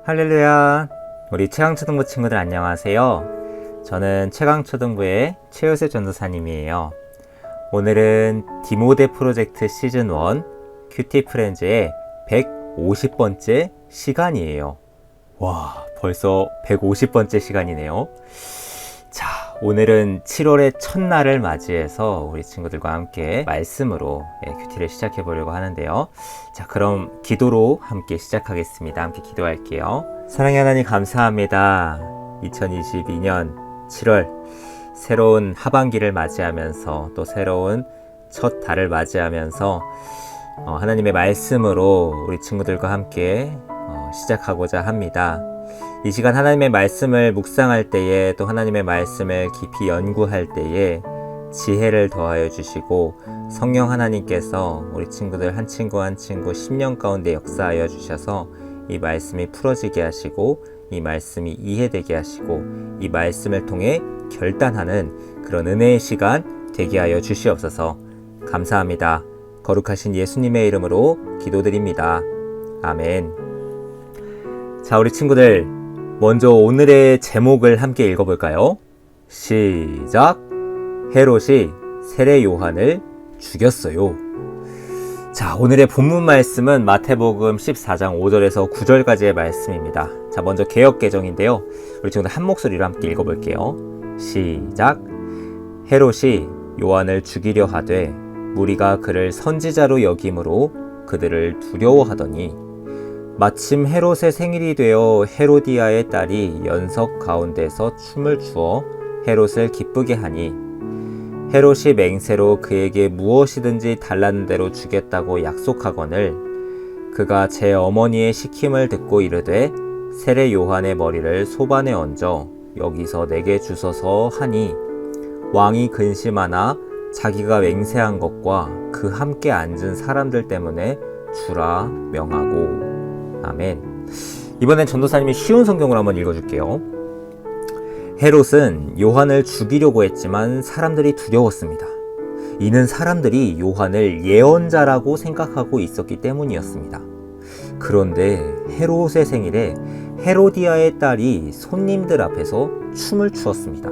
할렐루야. 우리 최강초등부 친구들 안녕하세요. 저는 최강초등부의 최효세 전도사님이에요. 오늘은 디모데 프로젝트 시즌1 큐티 프렌즈의 150번째 시간이에요. 와, 벌써 150번째 시간이네요. 자, 오늘은 7월의 첫날을 맞이해서 우리 친구들과 함께 말씀으로 큐티를 시작해 보려고 하는데요. 자, 그럼 기도로 함께 시작하겠습니다. 함께 기도할게요. 사랑의 하나님 감사합니다. 2022년 7월 새로운 하반기를 맞이하면서 또 새로운 첫 달을 맞이하면서 하나님의 말씀으로 우리 친구들과 함께 시작하고자 합니다. 이 시간 하나님의 말씀을 묵상할 때에 또 하나님의 말씀을 깊이 연구할 때에 지혜를 더하여 주시고 성령 하나님께서 우리 친구들 한 친구 한 친구 심령 가운데 역사하여 주셔서 이 말씀이 풀어지게 하시고 이 말씀이 이해되게 하시고 이 말씀을 통해 결단하는 그런 은혜의 시간 되게 하여 주시옵소서. 감사합니다. 거룩하신 예수님의 이름으로 기도드립니다. 아멘. 자, 우리 친구들 먼저 오늘의 제목을 함께 읽어볼까요? 시작! 헤롯이 세례 요한을 죽였어요. 자, 오늘의 본문 말씀은 마태복음 14장 5절에서 9절까지의 말씀입니다. 자, 먼저 개역개정인데요. 우리 친구들 한 목소리로 함께 읽어볼게요. 시작! 헤롯이 요한을 죽이려 하되 무리가 그를 선지자로 여김으로 그들을 두려워하더니 마침 헤롯의 생일이 되어 헤로디아의 딸이 연석 가운데서 춤을 추어 헤롯을 기쁘게 하니 헤롯이 맹세로 그에게 무엇이든지 달라는 대로 주겠다고 약속하거늘 그가 제 어머니의 시킴을 듣고 이르되 세례 요한의 머리를 소반에 얹어 여기서 내게 주소서 하니 왕이 근심하나 자기가 맹세한 것과 그 함께 앉은 사람들 때문에 주라 명하고. 아멘. 이번엔 전도사님이 쉬운 성경으로 한번 읽어줄게요. 헤롯은 요한을 죽이려고 했지만 사람들이 두려웠습니다. 이는 사람들이 요한을 예언자라고 생각하고 있었기 때문이었습니다. 그런데 헤롯의 생일에 헤로디아의 딸이 손님들 앞에서 춤을 추었습니다.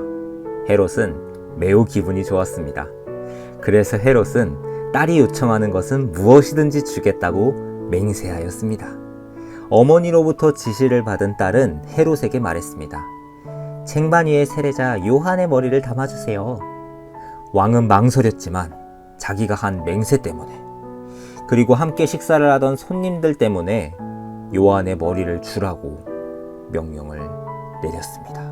헤롯은 매우 기분이 좋았습니다. 그래서 헤롯은 딸이 요청하는 것은 무엇이든지 주겠다고 맹세하였습니다. 어머니로부터 지시를 받은 딸은 헤롯에게 말했습니다. 쟁반 위에 세례자 요한의 머리를 담아주세요. 왕은 망설였지만 자기가 한 맹세 때문에 그리고 함께 식사를 하던 손님들 때문에 요한의 머리를 주라고 명령을 내렸습니다.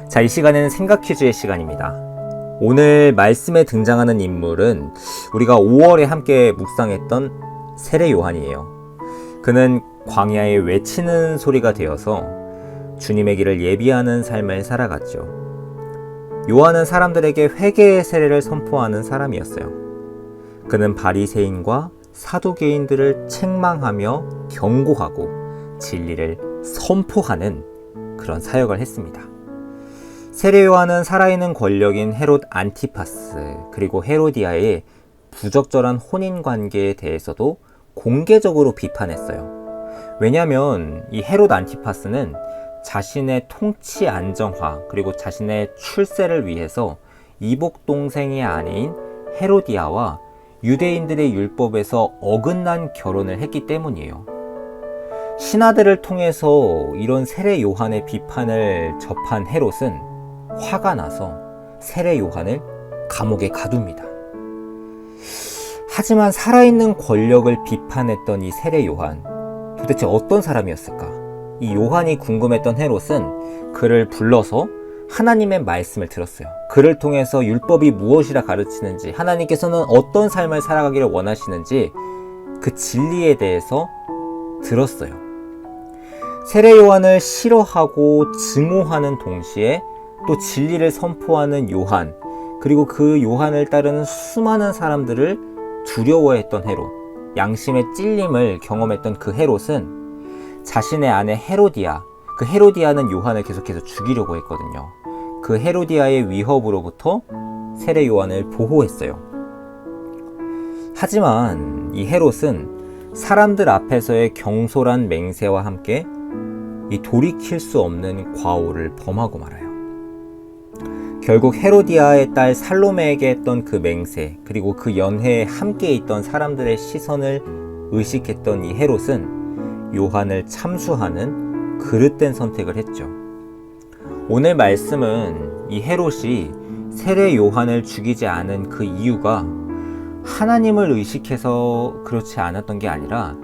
자, 이 시간에는 생각 퀴즈의 시간입니다. 오늘 말씀에 등장하는 인물은 우리가 5월에 함께 묵상했던 세례 요한이에요. 그는 광야에 외치는 소리가 되어서 주님의 길을 예비하는 삶을 살아갔죠. 요한은 사람들에게 회개의 세례를 선포하는 사람이었어요. 그는 바리새인과 사두개인들을 책망하며 경고하고 진리를 선포하는 그런 사역을 했습니다. 세례 요한은 살아있는 권력인 헤롯 안티파스 그리고 헤로디아의 부적절한 혼인 관계에 대해서도 공개적으로 비판했어요. 왜냐하면 이 헤롯 안티파스는 자신의 통치 안정화 그리고 자신의 출세를 위해서 이복 동생의 아내인 헤로디아와 유대인들의 율법에서 어긋난 결혼을 했기 때문이에요. 신하들을 통해서 이런 세례 요한의 비판을 접한 헤롯은 화가 나서 세례 요한을 감옥에 가둡니다. 하지만 살아있는 권력을 비판했던 이 세례 요한, 도대체 어떤 사람이었을까? 이 요한이 궁금했던 헤롯은 그를 불러서 하나님의 말씀을 들었어요. 그를 통해서 율법이 무엇이라 가르치는지, 하나님께서는 어떤 삶을 살아가기를 원하시는지 그 진리에 대해서 들었어요. 세례 요한을 싫어하고 증오하는 동시에 또 진리를 선포하는 요한, 그리고 그 요한을 따르는 수많은 사람들을 두려워했던 헤롯, 양심의 찔림을 경험했던 그 헤롯은 자신의 아내 헤로디아, 그 헤로디아는 요한을 계속해서 죽이려고 했거든요. 그 헤로디아의 위협으로부터 세례 요한을 보호했어요. 하지만 이 헤롯은 사람들 앞에서의 경솔한 맹세와 함께 이 돌이킬 수 없는 과오를 범하고 말아요. 결국 헤로디아의 딸 살로메에게 했던 그 맹세, 그리고 그 연회에 함께 있던 사람들의 시선을 의식했던 이 헤롯은 요한을 참수하는 그릇된 선택을 했죠. 오늘 말씀은 이 헤롯이 세례 요한을 죽이지 않은 그 이유가 하나님을 의식해서 그렇지 않았던 게 아니라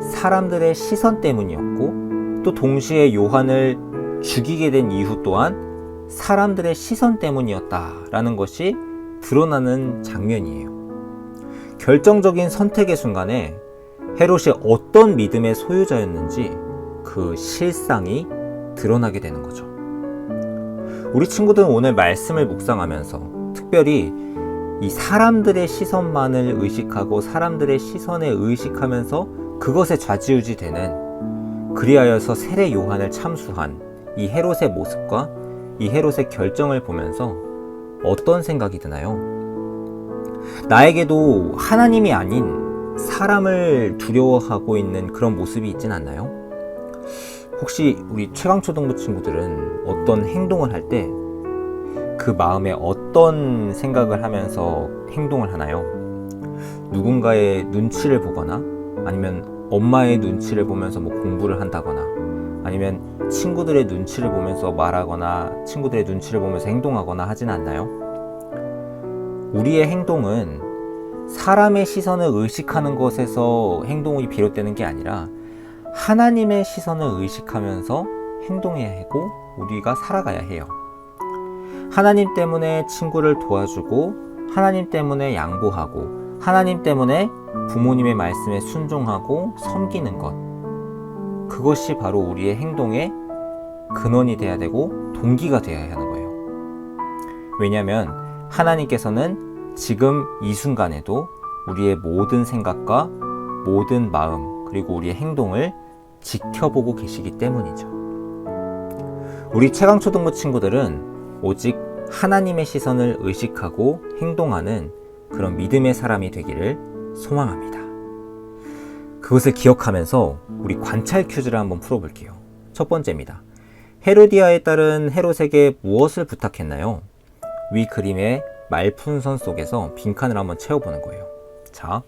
사람들의 시선 때문이었고, 또 동시에 요한을 죽이게 된 이유 또한 사람들의 시선 때문이었다라는 것이 드러나는 장면이에요. 결정적인 선택의 순간에 헤롯이 어떤 믿음의 소유자였는지 그 실상이 드러나게 되는 거죠. 우리 친구들은 오늘 말씀을 묵상하면서 특별히 이 사람들의 시선만을 의식하고 사람들의 시선에 의식하면서 그것에 좌지우지 되는, 그리하여서 세례 요한을 참수한 이 헤롯의 모습과 이 헤롯의 결정을 보면서 어떤 생각이 드나요? 나에게도 하나님이 아닌 사람을 두려워하고 있는 그런 모습이 있진 않나요? 혹시 우리 최강초등부 친구들은 어떤 행동을 할 때 그 마음에 어떤 생각을 하면서 행동을 하나요? 누군가의 눈치를 보거나, 아니면 엄마의 눈치를 보면서 뭐 공부를 한다거나, 아니면 친구들의 눈치를 보면서 말하거나 친구들의 눈치를 보면서 행동하거나 하진 않나요? 우리의 행동은 사람의 시선을 의식하는 것에서 행동이 비롯되는 게 아니라 하나님의 시선을 의식하면서 행동해야 하고 우리가 살아가야 해요. 하나님 때문에 친구를 도와주고, 하나님 때문에 양보하고, 하나님 때문에 부모님의 말씀에 순종하고 섬기는 것, 그것이 바로 우리의 행동의 근원이 돼야 되고 동기가 되어야 하는 거예요. 왜냐하면 하나님께서는 지금 이 순간에도 우리의 모든 생각과 모든 마음, 그리고 우리의 행동을 지켜보고 계시기 때문이죠. 우리 최강초등부 친구들은 오직 하나님의 시선을 의식하고 행동하는 그런 믿음의 사람이 되기를 소망합니다. 그것을 기억하면서 우리 관찰 퀴즈를 한번 풀어볼게요. 첫 번째입니다. 헤로디아의 딸은 헤롯에게 무엇을 부탁했나요? 위 그림의 말풍선 속에서 빈칸을 한번 채워보는 거예요. 자,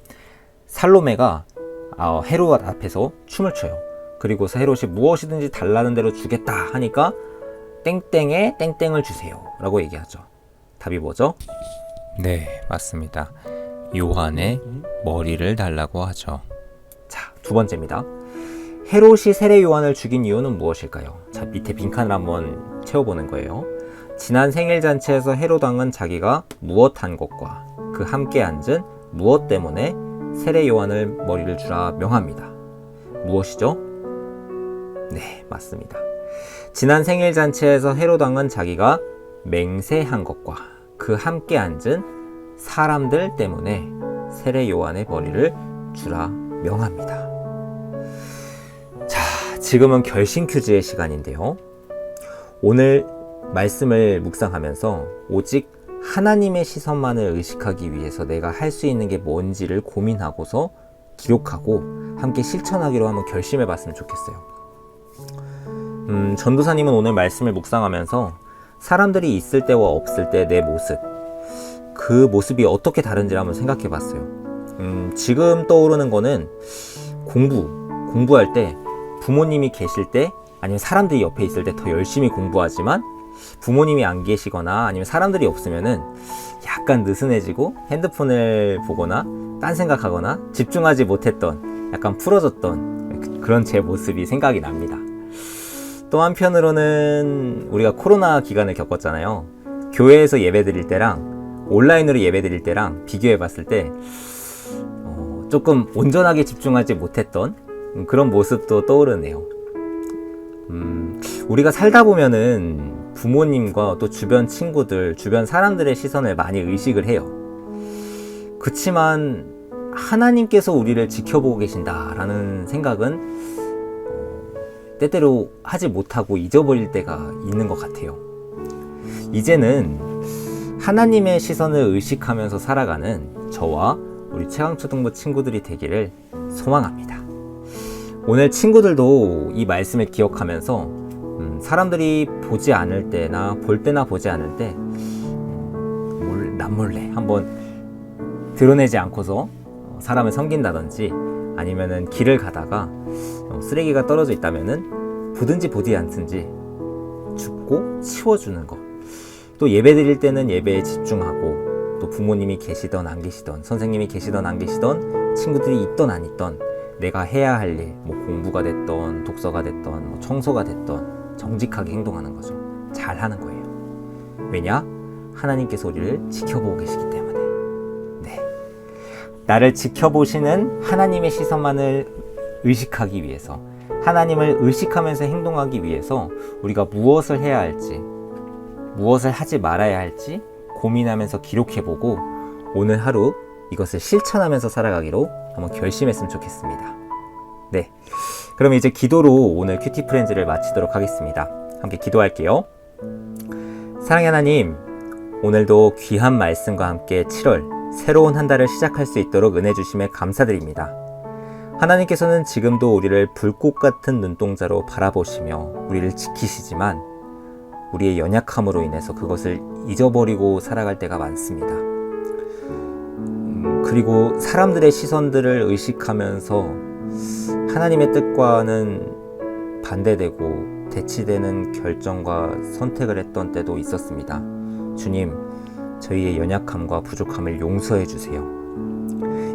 살로메가 헤롯 앞에서 춤을 춰요. 그리고서 헤롯이 무엇이든지 달라는 대로 주겠다 하니까 땡땡에 땡땡을 주세요 라고 얘기하죠. 답이 뭐죠? 네, 맞습니다. 요한의 머리를 달라고 하죠. 자, 두 번째입니다. 헤롯이 세례 요한을 죽인 이유는 무엇일까요? 자, 밑에 빈칸을 한번 채워보는 거예요. 지난 생일 잔치에서 헤롯 왕은 자기가 무엇한 것과 그 함께 앉은 무엇 때문에 세례 요한을 머리를 주라 명합니다. 무엇이죠? 네, 맞습니다. 지난 생일 잔치에서 헤롯 왕은 자기가 맹세한 것과 그 함께 앉은 사람들 때문에 세례 요한의 머리를 주라 명합니다. 자, 지금은 결심 퀴즈의 시간인데요. 오늘 말씀을 묵상하면서 오직 하나님의 시선만을 의식하기 위해서 내가 할 수 있는 게 뭔지를 고민하고서 기록하고 함께 실천하기로 한번 결심해 봤으면 좋겠어요. 전도사님은 오늘 말씀을 묵상하면서 사람들이 있을 때와 없을 때 내 모습, 그 모습이 어떻게 다른지를 한번 생각해 봤어요. 지금 떠오르는 거는 공부할 때 부모님이 계실 때, 아니면 사람들이 옆에 있을 때 더 열심히 공부하지만 부모님이 안 계시거나 아니면 사람들이 없으면은 약간 느슨해지고 핸드폰을 보거나 딴 생각하거나 집중하지 못했던, 약간 풀어졌던 그런 제 모습이 생각이 납니다. 또 한편으로는 우리가 코로나 기간을 겪었잖아요. 교회에서 예배 드릴 때랑 온라인으로 예배 드릴 때랑 비교해 봤을 때 조금 온전하게 집중하지 못했던 그런 모습도 떠오르네요. 우리가 살다 보면은 부모님과 또 주변 친구들, 주변 사람들의 시선을 많이 의식을 해요. 그치만 하나님께서 우리를 지켜보고 계신다라는 생각은 때때로 하지 못하고 잊어버릴 때가 있는 것 같아요. 이제는 하나님의 시선을 의식하면서 살아가는 저와 우리 최강초등부 친구들이 되기를 소망합니다. 오늘 친구들도 이 말씀을 기억하면서 사람들이 보지 않을 때나 볼 때나 보지 않을 때 남몰래 한번 드러내지 않고서 사람을 섬긴다든지, 아니면은 길을 가다가 쓰레기가 떨어져 있다면은 보든지 보지 않든지 줍고 치워주는 것. 또 예배 드릴 때는 예배에 집중하고, 또 부모님이 계시던 안 계시던, 선생님이 계시던 안 계시던, 친구들이 있던 안 있던, 내가 해야 할 일, 뭐 공부가 됐던, 독서가 됐던, 뭐 청소가 됐던, 정직하게 행동하는 거죠. 잘 하는 거예요. 왜냐? 하나님께서 우리를 지켜보고 계시기 때문에. 네. 나를 지켜보시는 하나님의 시선만을 의식하기 위해서, 하나님을 의식하면서 행동하기 위해서 우리가 무엇을 해야 할지, 무엇을 하지 말아야 할지 고민하면서 기록해보고, 오늘 하루 이것을 실천하면서 살아가기로 한번 결심했으면 좋겠습니다. 네, 그럼 이제 기도로 오늘 큐티 프렌즈를 마치도록 하겠습니다. 함께 기도할게요. 사랑의 하나님, 오늘도 귀한 말씀과 함께 7월 새로운 한 달을 시작할 수 있도록 은혜 주심에 감사드립니다. 하나님께서는 지금도 우리를 불꽃 같은 눈동자로 바라보시며 우리를 지키시지만, 우리의 연약함으로 인해서 그것을 잊어버리고 살아갈 때가 많습니다. 그리고 사람들의 시선들을 의식하면서 하나님의 뜻과는 반대되고 대치되는 결정과 선택을 했던 때도 있었습니다. 주님, 저희의 연약함과 부족함을 용서해 주세요.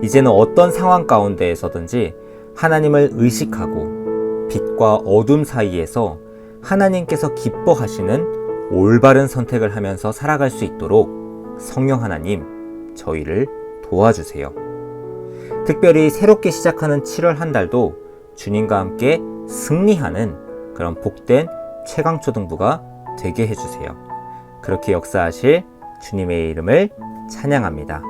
이제는 어떤 상황 가운데에서든지 하나님을 의식하고 빛과 어둠 사이에서 하나님께서 기뻐하시는 올바른 선택을 하면서 살아갈 수 있도록 성령 하나님, 저희를 도와주세요. 특별히 새롭게 시작하는 7월 한 달도 주님과 함께 승리하는 그런 복된 최강초등부가 되게 해주세요. 그렇게 역사하실 주님의 이름을 찬양합니다.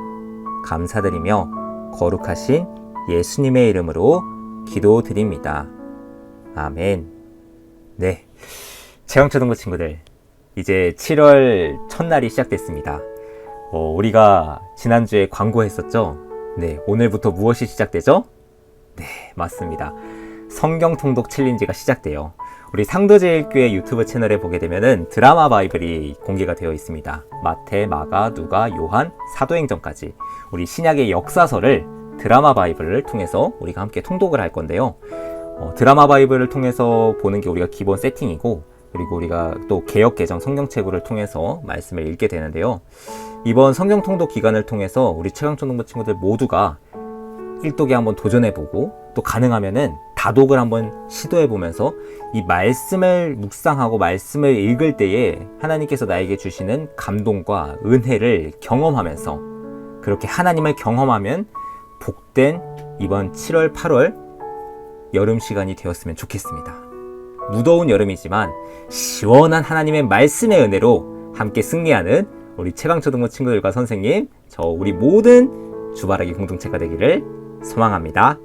감사드리며 거룩하신 예수님의 이름으로 기도드립니다. 아멘. 네, 최강초등부 친구들, 이제 7월 첫날이 시작됐습니다. 우리가 지난주에 광고했었죠? 네, 오늘부터 무엇이 시작되죠? 네, 맞습니다. 성경 통독 챌린지가 시작돼요. 우리 상도제일교회 유튜브 채널에 보게 되면은 드라마 바이블이 공개가 되어 있습니다. 마태, 마가, 누가, 요한, 사도행전까지 우리 신약의 역사서를 드라마 바이블을 통해서 우리가 함께 통독을 할 건데요. 드라마 바이블을 통해서 보는 게 우리가 기본 세팅이고, 그리고 우리가 또 개역개정 성경책을 통해서 말씀을 읽게 되는데요. 이번 성경 통독 기간을 통해서 우리 최강초등부 친구들 모두가 일독에 한번 도전해보고, 또 가능하면은 다독을 한번 시도해보면서 이 말씀을 묵상하고 말씀을 읽을 때에 하나님께서 나에게 주시는 감동과 은혜를 경험하면서, 그렇게 하나님을 경험하면 복된 이번 7월, 8월 여름 시간이 되었으면 좋겠습니다. 무더운 여름이지만 시원한 하나님의 말씀의 은혜로 함께 승리하는 우리 최강초등부 친구들과 선생님, 저 우리 모든 주바라기 공동체가 되기를 소망합니다.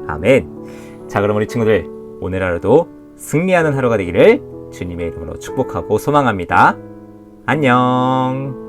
아멘. 자, 그럼 우리 친구들, 오늘 하루도 승리하는 하루가 되기를 주님의 이름으로 축복하고 소망합니다. 안녕.